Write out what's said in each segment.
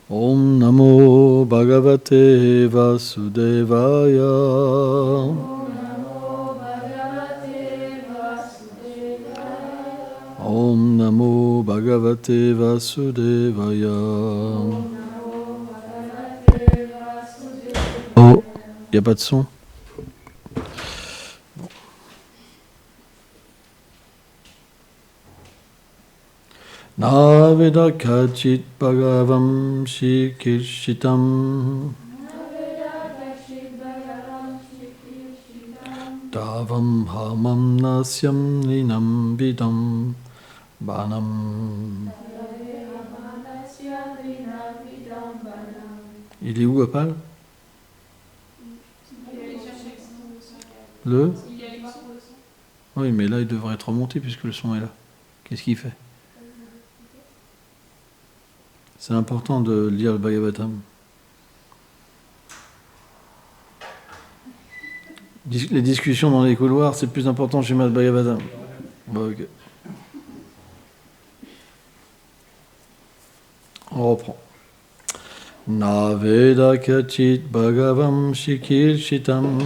Om Namo Bhagavate Vasudevaya. Om Namo Bhagavate Vasudevaya. Oh, il n'y a pas de son. Naveda Kachit Bhagavam Shikishitam Tavam Hamam Nasyam Ninam Vidam Banam. Il est où, Apal? Le? Oui, mais là, il devrait être remonté puisque le son est là. Qu'est-ce qu'il fait? C'est important de lire le Bhagavatam. Les discussions dans les couloirs, c'est plus important chez moi le Bhagavatam. Bon, ok. On reprend. Naveda kachit bhagavam shikirshitam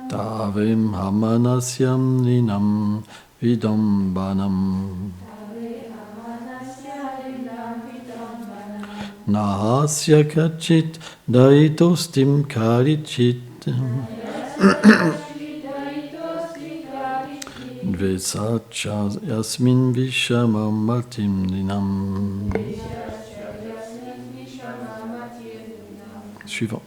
tavim hamanasyam ninam vidambanam nahasya kachit daitostim karichit Dvesacha yasmin vishamam matim ninam. Suivant.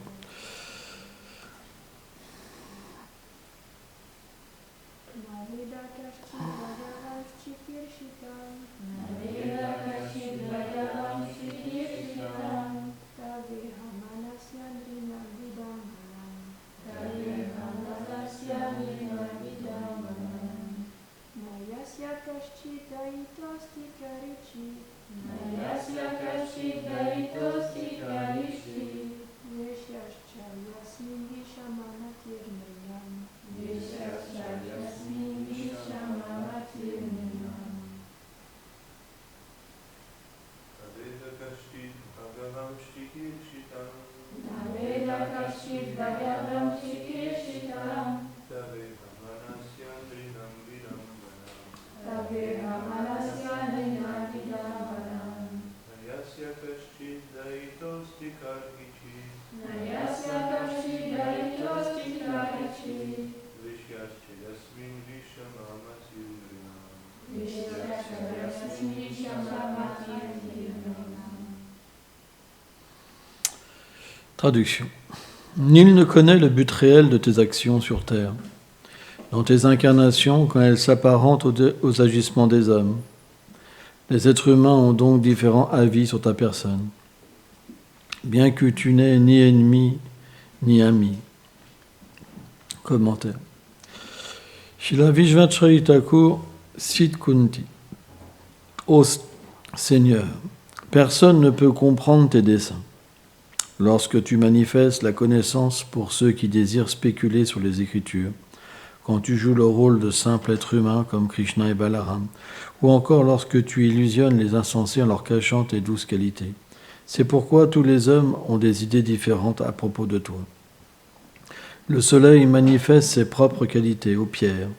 Traduction. Nul ne connaît le but réel de tes actions sur terre, dans tes incarnations quand elles s'apparentent aux agissements des hommes. Les êtres humains ont donc différents avis sur ta personne, bien que tu n'aies ni ennemi ni ami. Commentaire. Srila Vishvacharya Thakur cite Kunti. Ô Seigneur, personne ne peut comprendre tes desseins. Lorsque tu manifestes la connaissance pour ceux qui désirent spéculer sur les Écritures, quand tu joues le rôle de simple être humain comme Krishna et Balaram, ou encore lorsque tu illusionnes les insensés en leur cachant tes douces qualités. C'est pourquoi tous les hommes ont des idées différentes à propos de toi. Le soleil manifeste ses propres qualités aux pierres,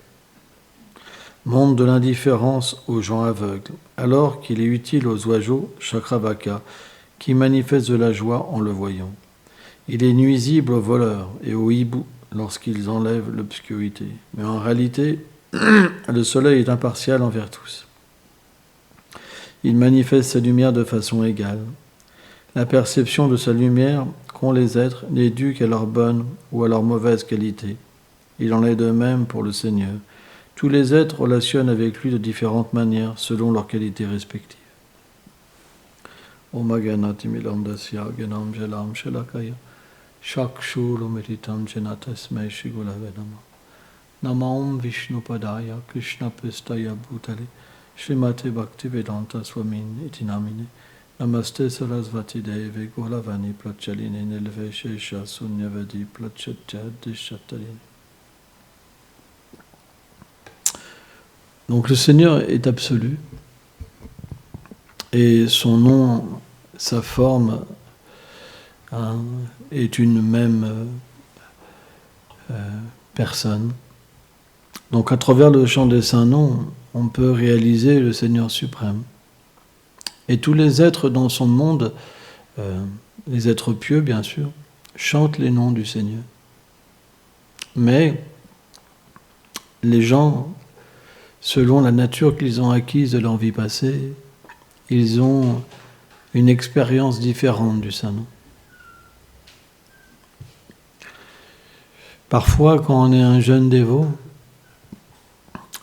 montre de l'indifférence aux gens aveugles, alors qu'il est utile aux oiseaux, Chakravaka, qui manifestent de la joie en le voyant. Il est nuisible aux voleurs et aux hiboux lorsqu'ils enlèvent l'obscurité. Mais en réalité, le soleil est impartial envers tous. Il manifeste sa lumière de façon égale. La perception de sa lumière qu'ont les êtres n'est due qu'à leur bonne ou à leur mauvaise qualité. Il en est de même pour le Seigneur. Tous les êtres relationnent avec lui de différentes manières selon leurs qualités respectives. Om Ganati Milandasya Ganam Jalam Shalakaya Shakshurumiritam Janatasmai Shigulave Nama Namam Vishnupadaya Krishna Pistaya Bhutale Srimate Bhaktivedanta Swamin Itinamine Namaste Sarasvati Deve Golavani Prachaline Nilve Shesha Sunyavadi Prachatya Dishataline. Donc le Seigneur est absolu. Et son nom, sa forme, est une même personne. Donc à travers le chant des saints noms, on peut réaliser le Seigneur suprême. Et tous les êtres dans son monde, les êtres pieux bien sûr, chantent les noms du Seigneur. Mais les gens, selon la nature qu'ils ont acquise de leur vie passée, ils ont une expérience différente du Saint-Nom. Parfois, quand on est un jeune dévot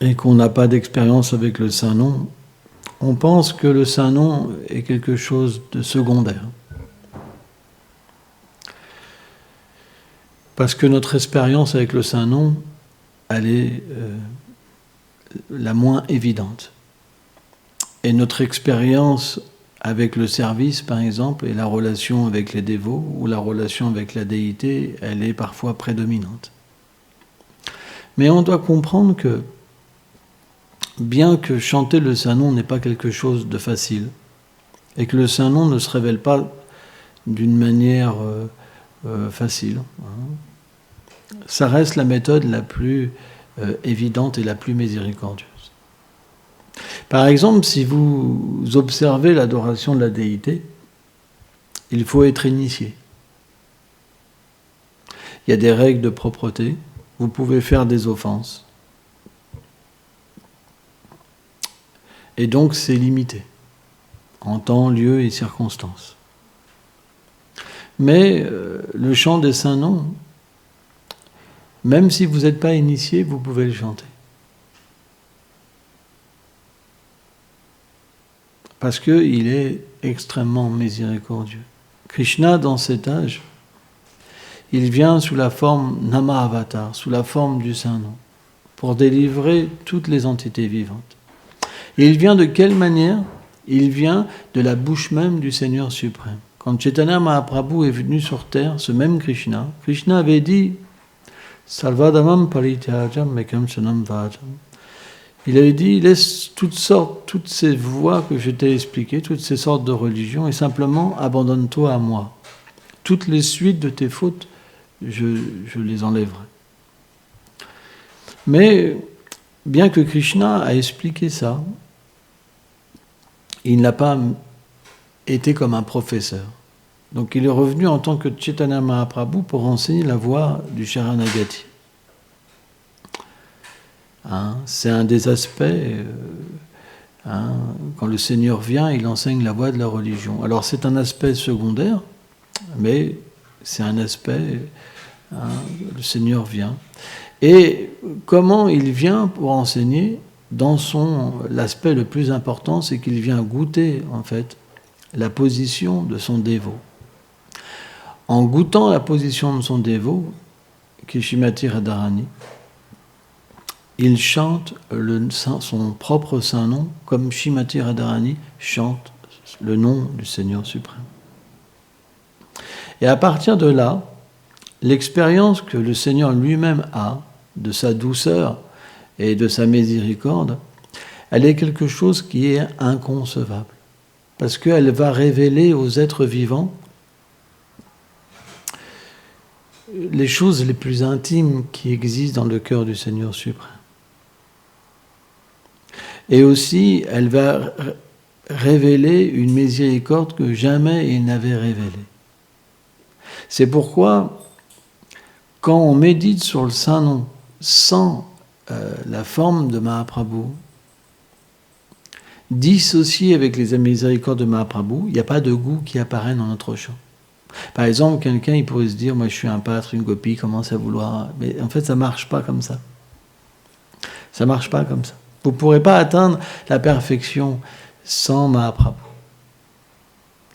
et qu'on n'a pas d'expérience avec le Saint-Nom, on pense que le Saint-Nom est quelque chose de secondaire. Parce que notre expérience avec le Saint-Nom, elle est la moins évidente. Et notre expérience avec le service, par exemple, et la relation avec les dévots, ou la relation avec la déité, elle est parfois prédominante. Mais on doit comprendre que, bien que chanter le Saint-Nom n'est pas quelque chose de facile, et que le Saint-Nom ne se révèle pas d'une manière facile, ça reste la méthode la plus évidente et la plus miséricordieuse. Par exemple, si vous observez l'adoration de la déité, il faut être initié. Il y a des règles de propreté, vous pouvez faire des offenses. Et donc c'est limité, en temps, lieu et circonstances. Mais le chant des saints noms, même si vous n'êtes pas initié, vous pouvez le chanter. Parce qu'il est extrêmement miséricordieux. Krishna, dans cet âge, il vient sous la forme Nama Avatar, sous la forme du Saint-Nom, pour délivrer toutes les entités vivantes. Et il vient de quelle manière ? Il vient de la bouche même du Seigneur suprême. Quand Chaitanya Mahaprabhu est venu sur terre, ce même Krishna avait dit Salvadamam Parityajam Mekam Sanam Vajam. Il avait dit, laisse toutes ces voies que je t'ai expliquées, toutes ces sortes de religions, et simplement abandonne-toi à moi. Toutes les suites de tes fautes, je les enlèverai. Mais, bien que Krishna a expliqué ça, il n'a pas été comme un professeur. Donc il est revenu en tant que Chaitanya Mahaprabhu pour enseigner la voie du Sharanagati. C'est un des aspects, quand le Seigneur vient, il enseigne la voie de la religion. Alors c'est un aspect secondaire, mais c'est un aspect, le Seigneur vient. Et comment il vient pour enseigner ? L'aspect le plus important, c'est qu'il vient goûter, en fait, la position de son dévot. En goûtant la position de son dévot, qui est Shrimati Radharani, il chante son propre saint nom, comme Shrimati Radharani chante le nom du Seigneur suprême. Et à partir de là, l'expérience que le Seigneur lui-même a de sa douceur et de sa miséricorde, elle est quelque chose qui est inconcevable. Parce qu'elle va révéler aux êtres vivants les choses les plus intimes qui existent dans le cœur du Seigneur suprême. Et aussi, elle va révéler une miséricorde que jamais il n'avait révélée. C'est pourquoi, quand on médite sur le Saint-Nom sans la forme de Mahaprabhu, dissocié avec les miséricordes de Mahaprabhu, il n'y a pas de goût qui apparaît dans notre chant. Par exemple, quelqu'un il pourrait se dire, moi je suis un pâtre, une gopi, commence à vouloir... Mais en fait, ça ne marche pas comme ça. Ça ne marche pas comme ça. Vous ne pourrez pas atteindre la perfection sans Mahaprabhu.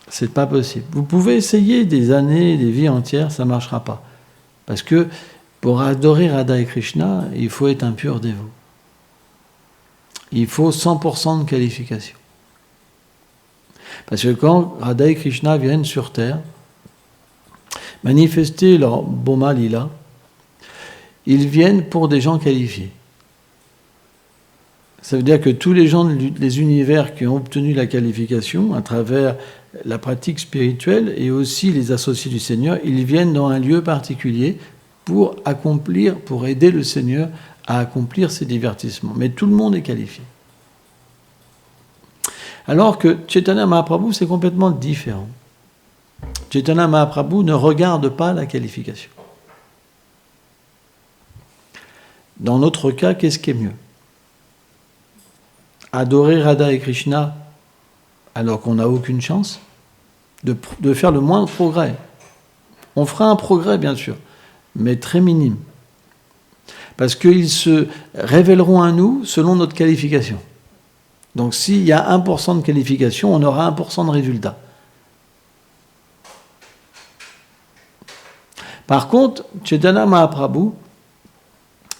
Ce n'est pas possible. Vous pouvez essayer des années, des vies entières, ça ne marchera pas. Parce que pour adorer Radha et Krishna, il faut être un pur dévot. Il faut 100% de qualification. Parce que quand Radha et Krishna viennent sur terre, manifester leur Boma Lila, ils viennent pour des gens qualifiés. Ça veut dire que tous les gens des univers qui ont obtenu la qualification à travers la pratique spirituelle et aussi les associés du Seigneur, ils viennent dans un lieu particulier pour aider le Seigneur à accomplir ses divertissements. Mais tout le monde est qualifié. Alors que Chaitanya Mahaprabhu, c'est complètement différent. Chaitanya Mahaprabhu ne regarde pas la qualification. Dans notre cas, qu'est-ce qui est mieux ? Adorer Radha et Krishna alors qu'on n'a aucune chance de faire le moindre progrès. On fera un progrès, bien sûr, mais très minime. Parce qu'ils se révéleront à nous selon notre qualification. Donc s'il y a 1% de qualification, on aura 1% de résultat. Par contre, Chaitanya Mahaprabhu,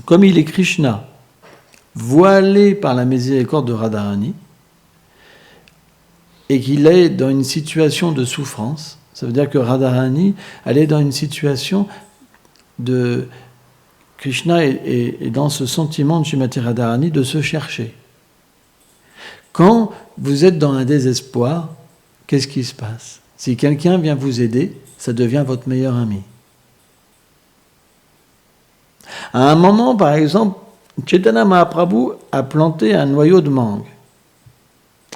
comme il est Krishna, voilé par la miséricorde de Radharani, et qu'il est dans une situation de souffrance, ça veut dire que Radharani, elle est dans une situation de... Krishna est dans ce sentiment de Srimati Radharani de se chercher. Quand vous êtes dans un désespoir, qu'est-ce qui se passe ? Si quelqu'un vient vous aider, ça devient votre meilleur ami. À un moment, par exemple, Chaitanya Mahaprabhu a planté un noyau de mangue.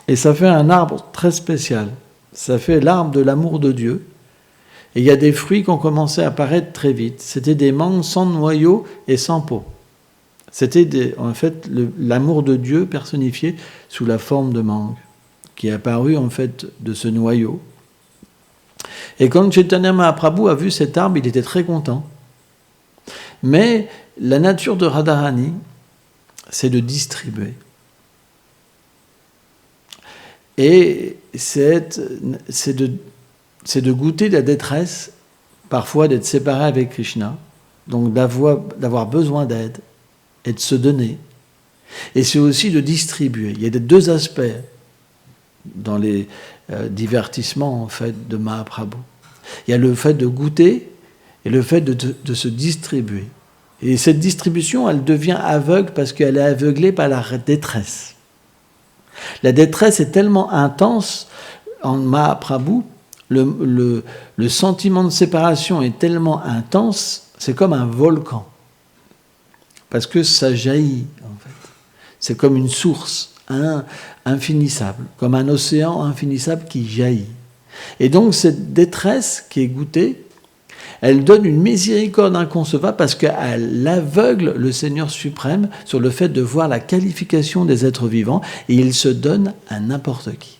Et ça fait un arbre très spécial. Ça fait l'arbre de l'amour de Dieu. Et il y a des fruits qui ont commencé à apparaître très vite. C'était des mangues sans noyau et sans peau. C'était en fait l'amour de Dieu personnifié sous la forme de mangue, qui est apparu en fait de ce noyau. Et quand Chaitanya Mahaprabhu a vu cet arbre, il était très content. Mais la nature de Radharani, c'est de distribuer. Et c'est de goûter la détresse, parfois d'être séparé avec Krishna, donc d'avoir besoin d'aide et de se donner. Et c'est aussi de distribuer. Il y a deux aspects dans les divertissements en fait, de Mahaprabhu. Il y a le fait de goûter et le fait de se distribuer. Et cette distribution, elle devient aveugle parce qu'elle est aveuglée par la détresse. La détresse est tellement intense en Mahaprabhu, le sentiment de séparation est tellement intense, c'est comme un volcan. Parce que ça jaillit, en fait. C'est comme une source infinissable, comme un océan infinissable qui jaillit. Et donc cette détresse qui est goûtée, elle donne une miséricorde inconcevable parce qu'elle aveugle le Seigneur suprême sur le fait de voir la qualification des êtres vivants et il se donne à n'importe qui.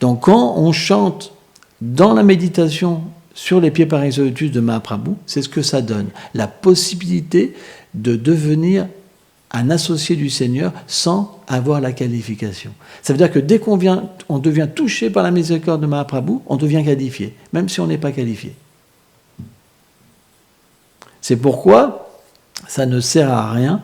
Donc quand on chante dans la méditation sur les pieds par exolutus de Mahaprabhu, c'est ce que ça donne, la possibilité de devenir un associé du Seigneur sans avoir la qualification. Ça veut dire que dès qu'on devient touché par la miséricorde de Mahaprabhu, on devient qualifié, même si on n'est pas qualifié. C'est pourquoi ça ne sert à rien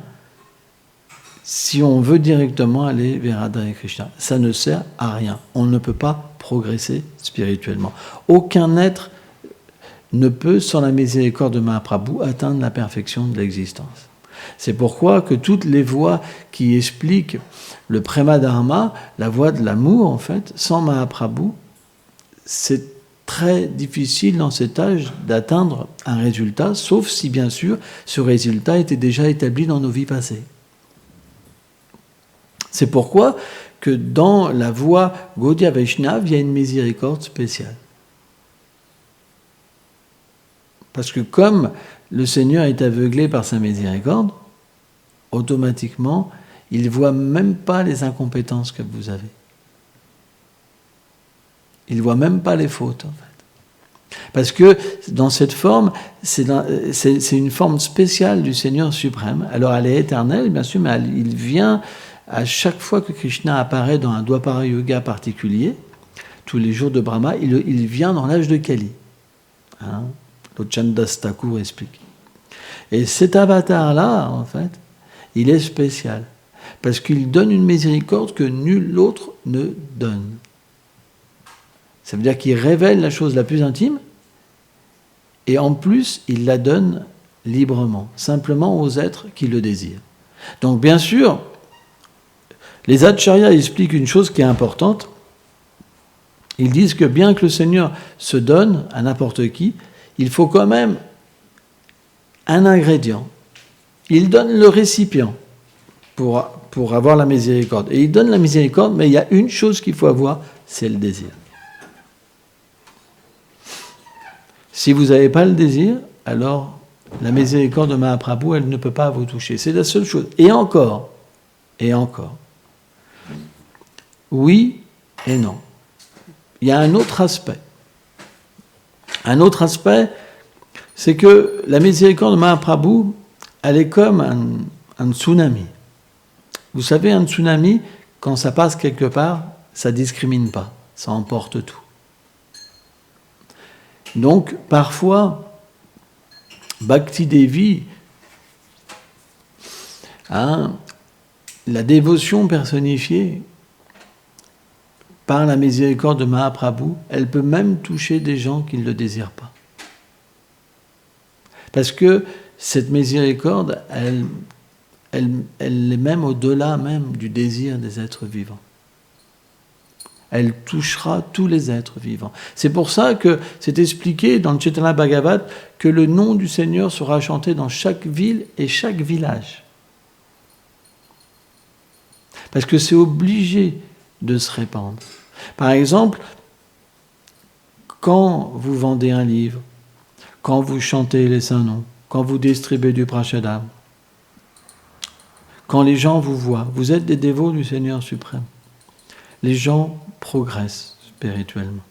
si on veut directement aller vers Radha et Krishna. Ça ne sert à rien. On ne peut pas progresser spirituellement. Aucun être ne peut, sans la miséricorde de Mahaprabhu, atteindre la perfection de l'existence. C'est pourquoi que toutes les voies qui expliquent le Prema Dharma, la voie de l'amour, en fait, sans Mahaprabhu, c'est très difficile dans cet âge d'atteindre un résultat, sauf si, bien sûr, ce résultat était déjà établi dans nos vies passées. C'est pourquoi que dans la voie Gaudiya Vaishnava, il y a une miséricorde spéciale. Parce que comme le Seigneur est aveuglé par sa miséricorde, automatiquement, il ne voit même pas les incompétences que vous avez. Il ne voit même pas les fautes, en fait. Parce que dans cette forme, c'est une forme spéciale du Seigneur suprême. Alors elle est éternelle, bien sûr, mais il vient à chaque fois que Krishna apparaît dans un Dwapara Yuga particulier, tous les jours de Brahma, il vient dans l'âge de Kali. Lochandas Thakur explique. Et cet avatar-là, en fait, il est spécial. Parce qu'il donne une miséricorde que nul autre ne donne. Ça veut dire qu'il révèle la chose la plus intime, et en plus, il la donne librement, simplement aux êtres qui le désirent. Donc bien sûr, Les acharyas expliquent une chose qui est importante. Ils disent que bien que le Seigneur se donne à n'importe qui, il faut quand même un ingrédient. Il donne le récipient pour avoir la miséricorde. Et il donne la miséricorde, mais il y a une chose qu'il faut avoir, c'est le désir. Si vous n'avez pas le désir, alors la miséricorde de Mahaprabhu, elle ne peut pas vous toucher. C'est la seule chose. Et encore. Oui et non. Il y a un autre aspect. Un autre aspect, c'est que la miséricorde de Mahaprabhu, elle est comme un tsunami. Vous savez, un tsunami, quand ça passe quelque part, ça ne discrimine pas, ça emporte tout. Donc, parfois, Bhakti Devi, la dévotion personnifiée par la miséricorde de Mahaprabhu, elle peut même toucher des gens qui ne le désirent pas. Parce que cette miséricorde, elle est même au-delà même du désir des êtres vivants. Elle touchera tous les êtres vivants. C'est pour ça que c'est expliqué dans le Chaitanya Bhagavat que le nom du Seigneur sera chanté dans chaque ville et chaque village. Parce que c'est obligé de se répandre. Par exemple, quand vous vendez un livre, quand vous chantez les saints noms, quand vous distribuez du prashadam, quand les gens vous voient, vous êtes des dévots du Seigneur suprême. Les gens progressent spirituellement.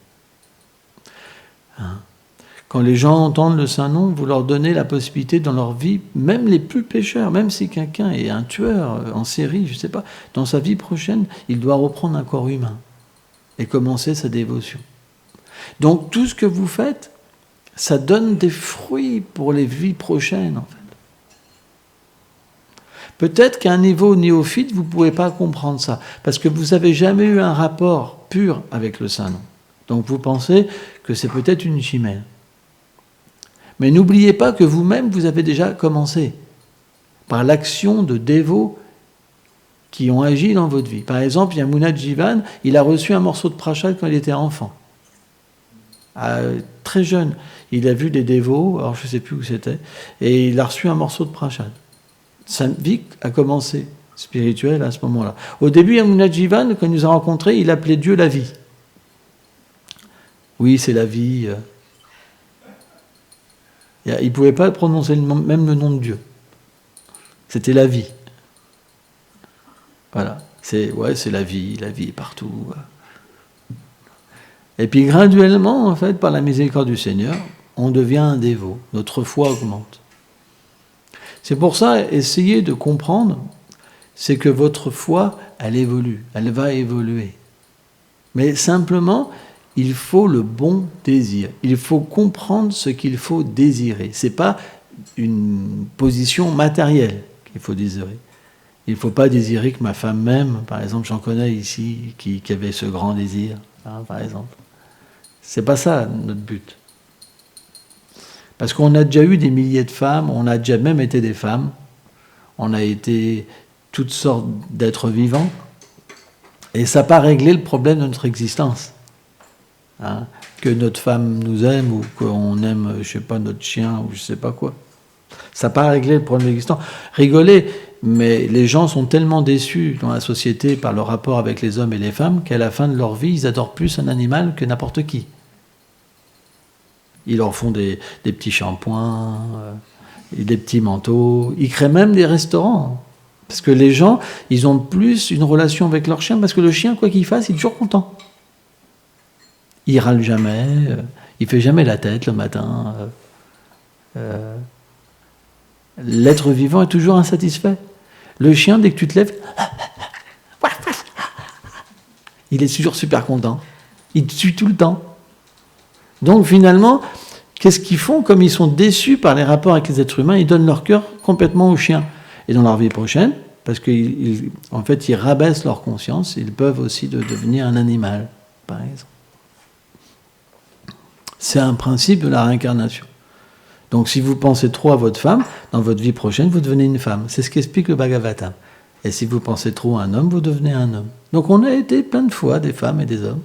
Quand les gens entendent le saint nom, vous leur donnez la possibilité dans leur vie, même les plus pécheurs, même si quelqu'un est un tueur en série, je ne sais pas, dans sa vie prochaine, il doit reprendre un corps humain et commencer sa dévotion. Donc tout ce que vous faites, ça donne des fruits pour les vies prochaines, en fait. Peut-être qu'à un niveau néophyte, vous ne pouvez pas comprendre ça, parce que vous n'avez jamais eu un rapport pur avec le Saint-Nom. Donc vous pensez que c'est peut-être une chimère. Mais n'oubliez pas que vous-même, vous avez déjà commencé par l'action de dévots qui ont agi dans votre vie. Par exemple, Yamuna Jivan, il a reçu un morceau de prashad quand il était enfant. Très jeune, il a vu des dévots, alors je ne sais plus où c'était, et il a reçu un morceau de prashad. Sa vie a commencé spirituelle à ce moment-là. Au début, Yamuna Jivan, quand il nous a rencontrés, il appelait Dieu la vie. Oui, c'est la vie. Il ne pouvait pas prononcer même le nom de Dieu. C'était la vie. Voilà. C'est la vie est partout. Et puis graduellement, en fait, par la miséricorde du Seigneur, on devient un dévot. Notre foi augmente. C'est pour ça, essayez de comprendre, c'est que votre foi, elle évolue, elle va évoluer. Mais simplement, il faut le bon désir. Il faut comprendre ce qu'il faut désirer. Ce n'est pas une position matérielle qu'il faut désirer. Il ne faut pas désirer que ma femme m'aime. Par exemple, j'en connais ici qui avait ce grand désir, par exemple. Ce n'est pas ça notre but. Parce qu'on a déjà eu des milliers de femmes, on a déjà même été des femmes, on a été toutes sortes d'êtres vivants, et ça n'a pas réglé le problème de notre existence. Que notre femme nous aime, ou qu'on aime, je ne sais pas, notre chien, ou je ne sais pas quoi. Ça n'a pas réglé le problème existant. Rigolez, mais les gens sont tellement déçus dans la société par le rapport avec les hommes et les femmes qu'à la fin de leur vie, ils adorent plus un animal que n'importe qui. Ils leur font des petits shampoings, des petits manteaux. Ils créent même des restaurants. Parce que les gens, ils ont plus une relation avec leur chien, parce que le chien, quoi qu'il fasse, il est toujours content. Il râle jamais, il fait jamais la tête le matin. L'être vivant est toujours insatisfait. Le chien, dès que tu te lèves, il est toujours super content. Il te suit tout le temps. Donc finalement, qu'est-ce qu'ils font? Comme ils sont déçus par les rapports avec les êtres humains, ils donnent leur cœur complètement au chien. Et dans leur vie prochaine, parce qu'en fait, ils rabaissent leur conscience, ils peuvent aussi devenir un animal, par exemple. C'est un principe de la réincarnation. Donc si vous pensez trop à votre femme, dans votre vie prochaine, vous devenez une femme. C'est ce qu'explique le Bhagavatam. Et si vous pensez trop à un homme, vous devenez un homme. Donc on a été plein de fois des femmes et des hommes.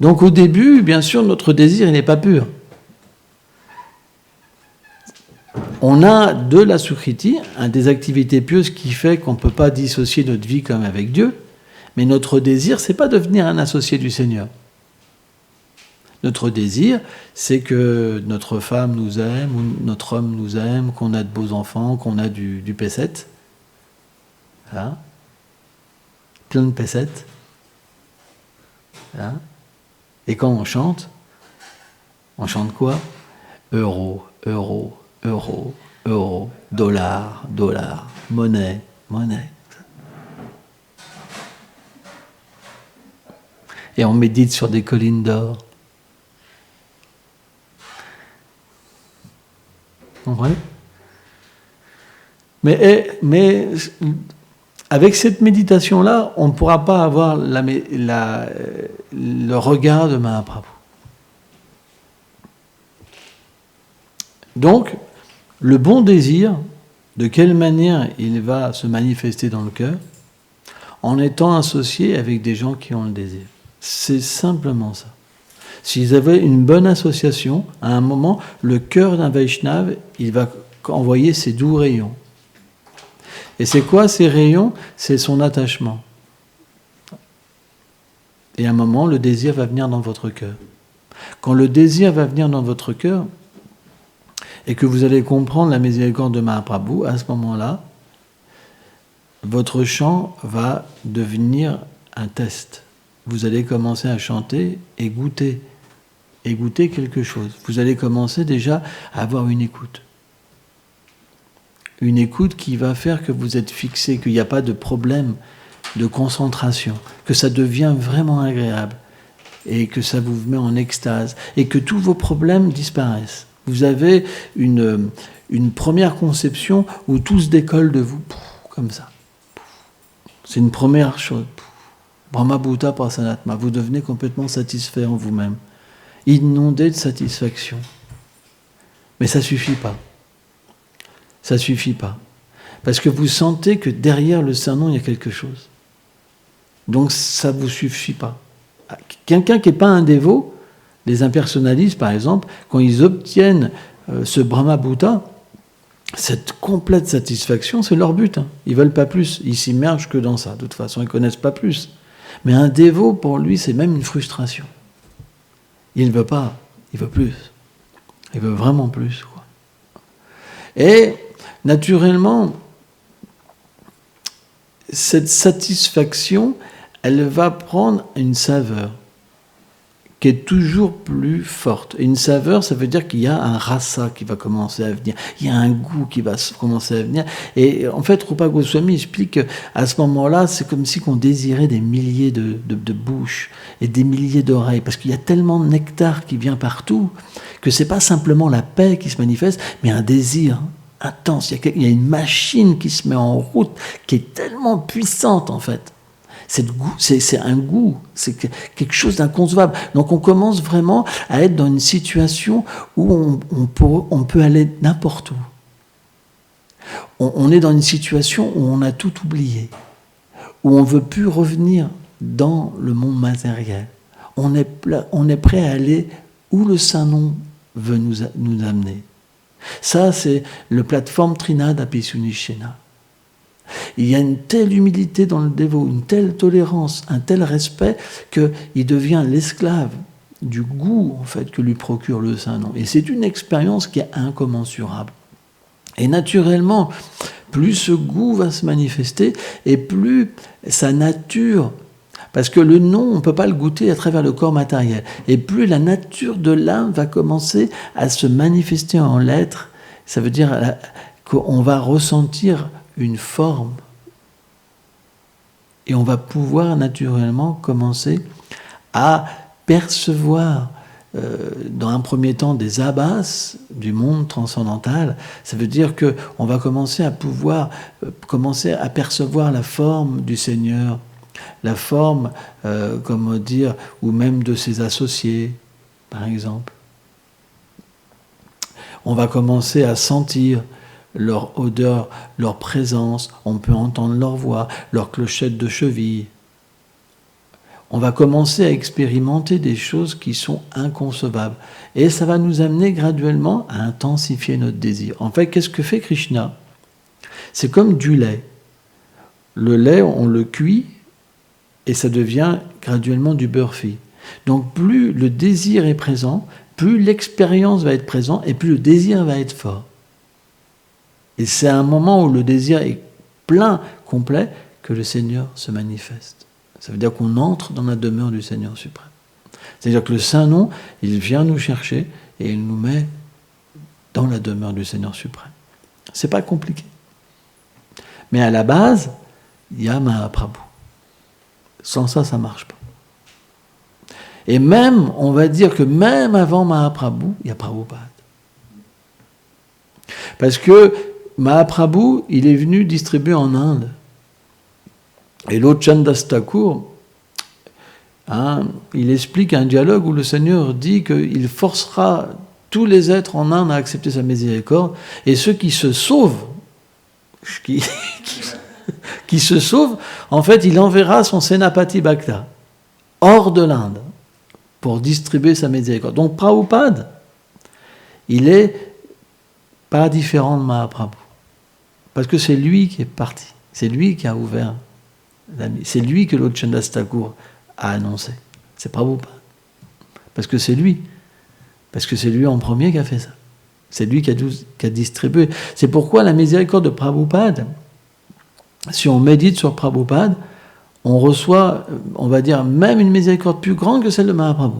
Donc au début, bien sûr, notre désir, il n'est pas pur. On a de la sukriti, des activités pieuses qui fait qu'on ne peut pas dissocier notre vie comme avec Dieu, mais notre désir, c'est pas devenir un associé du Seigneur. Notre désir, c'est que notre femme nous aime, ou notre homme nous aime, qu'on a de beaux enfants, qu'on a du P7. Hein? Plein de P7. Hein? Et quand on chante quoi? Euro, euro, euro, euro, dollar, dollar, monnaie, monnaie. Et on médite sur des collines d'or. Vous comprenez? Mais avec cette méditation-là, on ne pourra pas avoir le regard de Mahaprabhu. Donc, le bon désir, de quelle manière il va se manifester dans le cœur? En étant associé avec des gens qui ont le désir. C'est simplement ça. S'ils avaient une bonne association, à un moment, le cœur d'un Vaishnava, il va envoyer ses doux rayons. Et c'est quoi ces rayons? C'est son attachement. Et à un moment, le désir va venir dans votre cœur. Quand le désir va venir dans votre cœur, et que vous allez comprendre la miséricorde de Mahaprabhu, à ce moment-là, votre chant va devenir un test. Vous allez commencer à chanter et goûter quelque chose. Vous allez commencer déjà à avoir une écoute. Une écoute qui va faire que vous êtes fixé, qu'il n'y a pas de problème de concentration, que ça devient vraiment agréable et que ça vous met en extase et que tous vos problèmes disparaissent. Vous avez une première conception où tout se décolle de vous, comme ça. C'est une première chose. Brahma Bhuta Prasanatma. Vous devenez complètement satisfait en vous-même, inondé de satisfaction. Mais ça ne suffit pas. Ça ne suffit pas. Parce que vous sentez que derrière le Saint-Nom, il y a quelque chose. Donc ça ne vous suffit pas. Quelqu'un qui n'est pas un dévot, les impersonnalistes par exemple, quand ils obtiennent ce Brahma Bhuta, cette complète satisfaction, c'est leur but. Ils ne veulent pas plus. Ils s'immergent que dans ça. De toute façon, ils ne connaissent pas plus. Mais un dévot, pour lui, c'est même une frustration. Il ne veut pas. Il veut plus. Il veut vraiment plus, quoi. Et naturellement, cette satisfaction, elle va prendre une saveur qui est toujours plus forte. Et une saveur, ça veut dire qu'il y a un rasa qui va commencer à venir. Il y a un goût qui va commencer à venir. Et en fait, Rupa Goswami explique qu'à ce moment-là, c'est comme si on désirait des milliers de bouches et des milliers d'oreilles. Parce qu'il y a tellement de nectar qui vient partout que c'est pas simplement la paix qui se manifeste, mais un désir intense. Il y a une machine qui se met en route, qui est tellement puissante, en fait. C'est un goût, c'est quelque chose d'inconcevable. Donc on commence vraiment à être dans une situation où on peut aller n'importe où. On est dans une situation où on a tout oublié, où on ne veut plus revenir dans le monde matériel. On est prêt à aller où le Saint-Nom veut nous amener. Ça, c'est le plateforme Trinad Apisunishena. Il y a une telle humilité dans le dévot, une telle tolérance, un tel respect qu'il devient l'esclave du goût en fait que lui procure le Saint-Nom. Et c'est une expérience qui est incommensurable. Et naturellement, plus ce goût va se manifester et plus sa nature, parce que le nom, on ne peut pas le goûter à travers le corps matériel, et plus la nature de l'âme va commencer à se manifester en l'être, ça veut dire qu'on va ressentir une forme. Et on va pouvoir naturellement commencer à percevoir, dans un premier temps, des abbas du monde transcendantal. Ça veut dire qu'on va commencer à pouvoir commencer à percevoir la forme du Seigneur, la forme, comment dire, ou même de ses associés, par exemple. On va commencer à sentir leur odeur, leur présence, on peut entendre leur voix, leur clochette de cheville. On va commencer à expérimenter des choses qui sont inconcevables. Et ça va nous amener graduellement à intensifier notre désir. En fait, qu'est-ce que fait Krishna ? C'est comme du lait. Le lait, on le cuit et ça devient graduellement du beurre fait. Donc plus le désir est présent, plus l'expérience va être présente et plus le désir va être fort. Et c'est à un moment où le désir est plein, complet, que le Seigneur se manifeste. Ça veut dire qu'on entre dans la demeure du Seigneur suprême. C'est-à-dire que le Saint-Nom, il vient nous chercher et il nous met dans la demeure du Seigneur suprême. C'est pas compliqué. Mais à la base, il y a Mahaprabhu. Sans ça, ça ne marche pas. Et même, on va dire que même avant Mahaprabhu, il y a Prabhupada. Parce que Mahaprabhu, il est venu distribuer en Inde. Et l'autre Chandas Thakur, il explique un dialogue où le Seigneur dit qu'il forcera tous les êtres en Inde à accepter sa miséricorde, et ceux qui se sauvent, qui se sauvent, en fait, il enverra son Senapati Bhakta hors de l'Inde pour distribuer sa miséricorde. Donc Prabhupada, il est pas différent de Mahaprabhu, parce que c'est lui qui est parti, c'est lui qui a ouvert, c'est lui que l'autre Chandas Thakur a annoncé. C'est Prabhupada. Parce que c'est lui en premier qui a fait ça. C'est lui qui a distribué. C'est pourquoi la miséricorde de Prabhupada, si on médite sur Prabhupada, on reçoit, on va dire, même une miséricorde plus grande que celle de Mahaprabhu.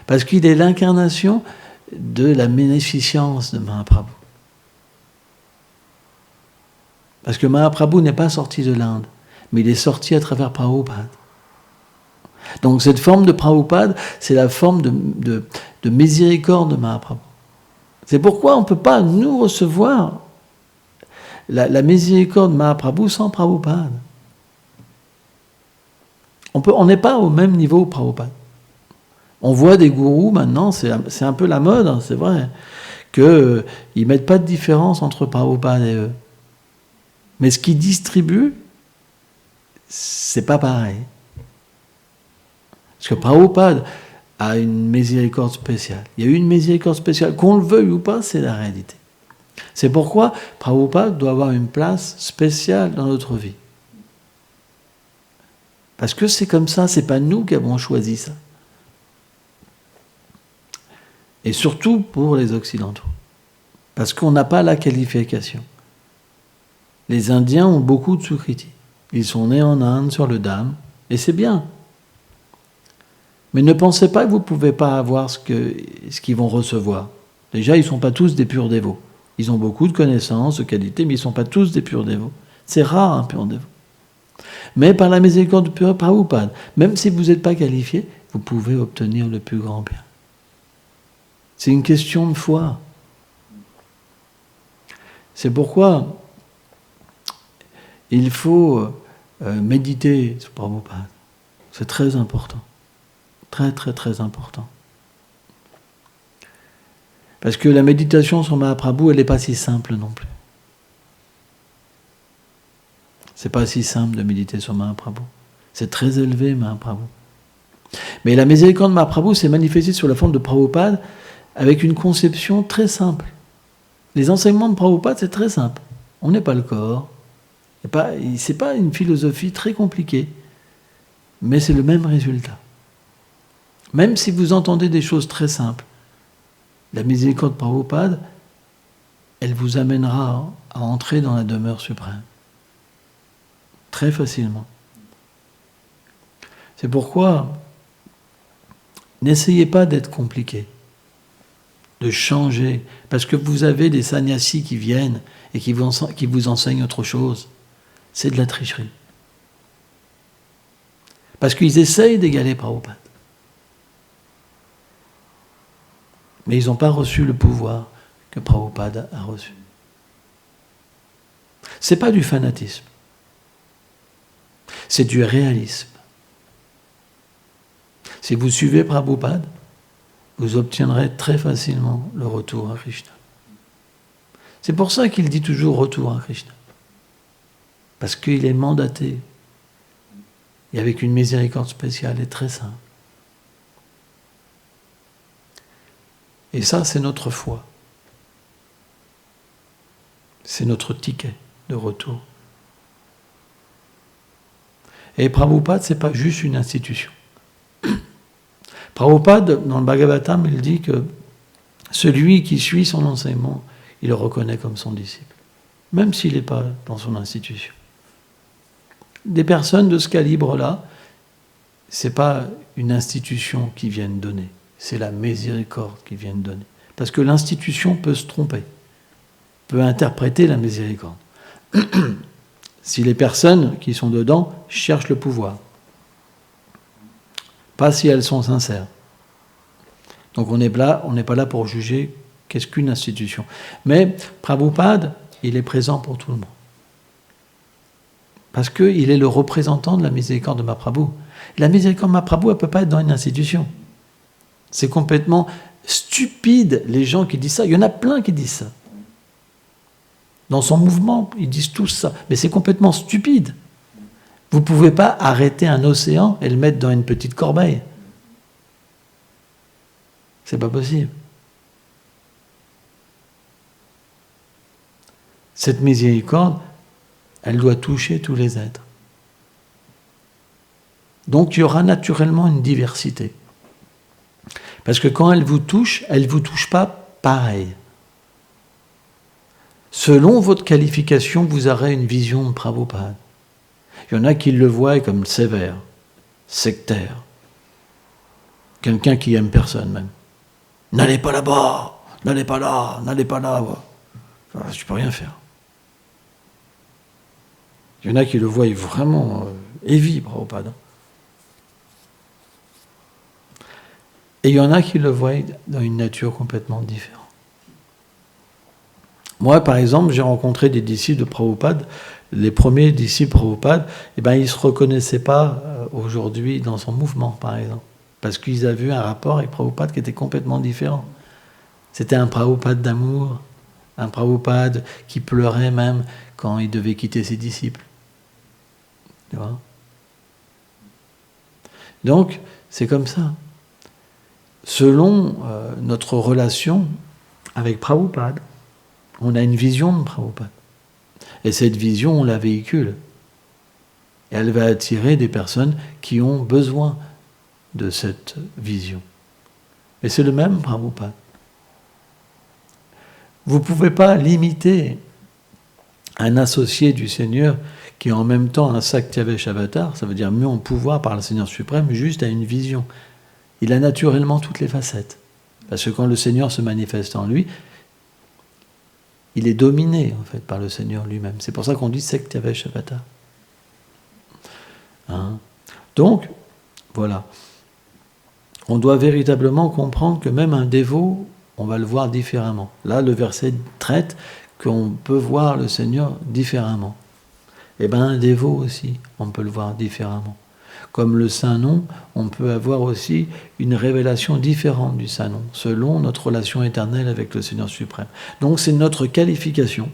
Parce qu'il est l'incarnation de la bénéficence de Mahaprabhu. Parce que Mahaprabhu n'est pas sorti de l'Inde, mais il est sorti à travers Prabhupada. Donc cette forme de Prabhupada, c'est la forme de miséricorde de Mahaprabhu. C'est pourquoi on ne peut pas, nous, recevoir la miséricorde de Mahaprabhu sans Prabhupada. On n'est pas au même niveau que Prabhupada. On voit des gourous maintenant, c'est un peu la mode, hein, c'est vrai, qu'ils ne mettent pas de différence entre Prabhupada et eux. Mais ce qu'ils distribuent, c'est pas pareil. Parce que Prabhupada a une miséricorde spéciale. Il y a eu une miséricorde spéciale. Qu'on le veuille ou pas, c'est la réalité. C'est pourquoi Prabhupada doit avoir une place spéciale dans notre vie. Parce que c'est comme ça, c'est pas nous qui avons choisi ça. Et surtout pour les Occidentaux. Parce qu'on n'a pas la qualification. Les Indiens ont beaucoup de Sukriti. Ils sont nés en Inde, sur le Dham, et c'est bien. Mais ne pensez pas que vous ne pouvez pas avoir ce qu'ils vont recevoir. Déjà, ils ne sont pas tous des purs dévots. Ils ont beaucoup de connaissances, de qualités, mais ils ne sont pas tous des purs dévots. C'est rare un pur dévot. Mais par la miséricorde de Prabhupada, même si vous n'êtes pas qualifié, vous pouvez obtenir le plus grand bien. C'est une question de foi. C'est pourquoi il faut méditer sur Prabhupada. C'est très important. Très, très, très important. Parce que la méditation sur Mahaprabhu, elle n'est pas si simple non plus. C'est pas si simple de méditer sur Mahaprabhu. C'est très élevé, Mahaprabhu. Mais la miséricorde de Mahaprabhu s'est manifestée sur la forme de Prabhupada avec une conception très simple. Les enseignements de Prabhupada, c'est très simple. On n'est pas le corps. C'est pas une philosophie très compliquée. Mais c'est le même résultat. Même si vous entendez des choses très simples, la miséricorde de Prabhupada, elle vous amènera à entrer dans la demeure suprême. Très facilement. C'est pourquoi n'essayez pas d'être compliqué, de changer, parce que vous avez des sannyasis qui viennent et qui vous enseignent autre chose. C'est de la tricherie. Parce qu'ils essayent d'égaler Prabhupada. Mais ils n'ont pas reçu le pouvoir que Prabhupada a reçu. Ce n'est pas du fanatisme. C'est du réalisme. Si vous suivez Prabhupada, vous obtiendrez très facilement le retour à Krishna. C'est pour ça qu'il dit toujours retour à Krishna. Parce qu'il est mandaté. Et avec une miséricorde spéciale et très simple. Et ça, c'est notre foi. C'est notre ticket de retour. Et Prabhupada, ce n'est pas juste une institution. Prabhupada, dans le Bhagavatam, il dit que celui qui suit son enseignement, il le reconnaît comme son disciple, même s'il n'est pas dans son institution. Des personnes de ce calibre-là, ce n'est pas une institution qui vient donner, c'est la miséricorde qui vient donner. Parce que l'institution peut se tromper, peut interpréter la miséricorde. Si les personnes qui sont dedans cherchent le pouvoir, pas si elles sont sincères. Donc on n'est pas là pour juger qu'est-ce qu'une institution. Mais Prabhupada, il est présent pour tout le monde. Parce qu'il est le représentant de la miséricorde de Mahaprabhu. La miséricorde de Mahaprabhu, elle ne peut pas être dans une institution. C'est complètement stupide, les gens qui disent ça. Il y en a plein qui disent ça. Dans son mouvement, ils disent tous ça. Mais c'est complètement stupide. Vous ne pouvez pas arrêter un océan et le mettre dans une petite corbeille. C'est pas possible. Cette miséricorde, elle doit toucher tous les êtres. Donc il y aura naturellement une diversité. Parce que quand elle vous touche pas pareil. Selon votre qualification, vous aurez une vision de Prabhupada. Il y en a qui le voient comme sévère, sectaire. Quelqu'un qui aime personne même. N'allez pas là-bas, n'allez pas là, n'allez pas là. Enfin, je ne peux rien faire. Il y en a qui le voient vraiment heavy, Prabhupada. Et il y en a qui le voient dans une nature complètement différente. Moi, par exemple, j'ai rencontré des disciples de Prabhupada. Les premiers disciples de Prabhupada, ils ne se reconnaissaient pas aujourd'hui dans son mouvement, par exemple. Parce qu'ils avaient vu un rapport avec Prabhupada qui était complètement différent. C'était un Prabhupada d'amour, un Prabhupada qui pleurait même quand il devait quitter ses disciples. Tu vois ? Donc, c'est comme ça. Selon notre relation avec Prabhupada, on a une vision de Prabhupada. Et cette vision, on la véhicule. Et elle va attirer des personnes qui ont besoin de cette vision. Et c'est le même Prabhupada. Vous ne pouvez pas limiter un associé du Seigneur qui est en même temps un Saktiavesh avatar, ça veut dire mis en pouvoir par le Seigneur suprême, juste à une vision. Il a naturellement toutes les facettes. Parce que quand le Seigneur se manifeste en lui, il est dominé en fait par le Seigneur lui-même. C'est pour ça qu'on dit Saktiavesh avatar. Hein? Donc, voilà. On doit véritablement comprendre que même un dévot, on va le voir différemment. Là, le verset traite qu'on peut voir le Seigneur différemment. Eh bien, un dévot aussi, on peut le voir différemment. Comme le Saint-Nom, on peut avoir aussi une révélation différente du Saint-Nom, selon notre relation éternelle avec le Seigneur suprême. Donc, c'est notre qualification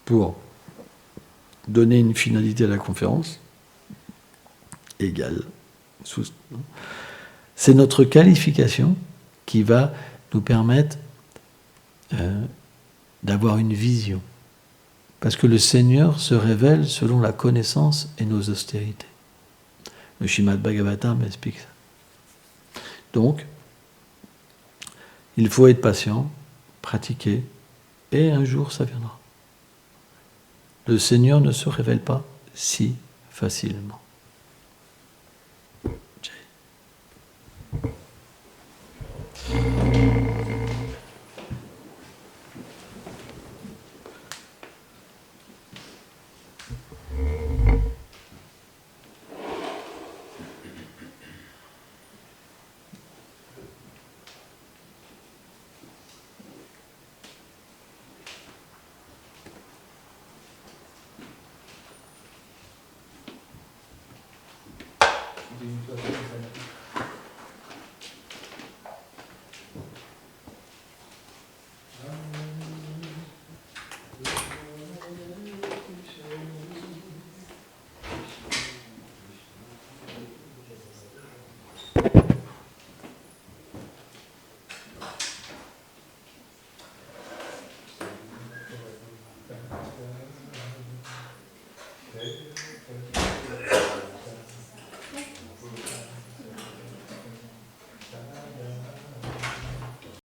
pour donner une finalité à la conférence, égale. C'est notre qualification qui va nous permettre d'avoir une vision. Parce que le Seigneur se révèle selon la connaissance et nos austérités. Le Srimad Bhagavatam explique ça. Donc, il faut être patient, pratiquer, et un jour ça viendra. Le Seigneur ne se révèle pas si facilement.